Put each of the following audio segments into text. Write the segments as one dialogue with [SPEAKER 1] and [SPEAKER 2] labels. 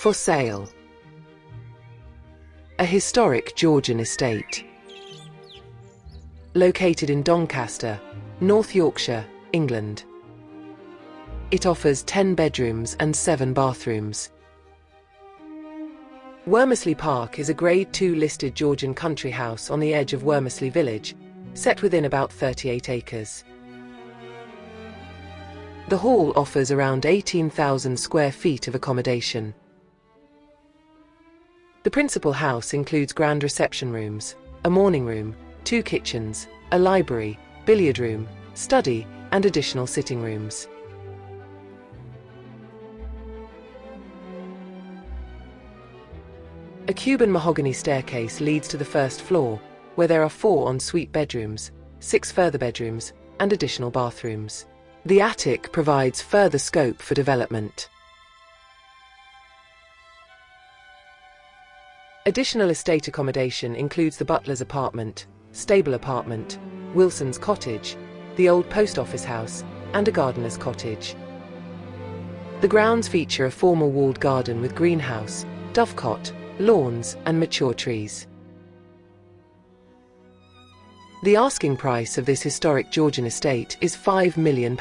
[SPEAKER 1] For sale. A historic Georgian estate. Located in Doncaster, North Yorkshire, England. It offers 10 bedrooms and 7 bathrooms. Wormersley Park is a Grade 2 listed Georgian country house on the edge of Wormersley village, set within about 38 acres. The hall offers around 18,000 square feet of accommodation. The principal house includes grand reception rooms, a morning room, 2 kitchens, a library, billiard room, study, and additional sitting rooms. A Cuban mahogany staircase leads to the first floor, where there are 4 ensuite bedrooms, 6 further bedrooms, and additional bathrooms. The attic provides further scope for development. Additional estate accommodation includes the butler's apartment, stable apartment, Wilson's cottage, the old post office house, and a gardener's cottage. The grounds feature a formal walled garden with greenhouse, dovecot, lawns, and mature trees. The asking price of this historic Georgian estate is £5 million.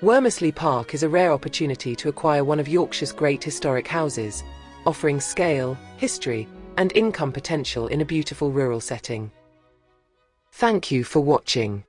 [SPEAKER 1] Wormersley Park is a rare opportunity to acquire one of Yorkshire's great historic houses, offering scale, history, and income potential in a beautiful rural setting. Thank you for watching.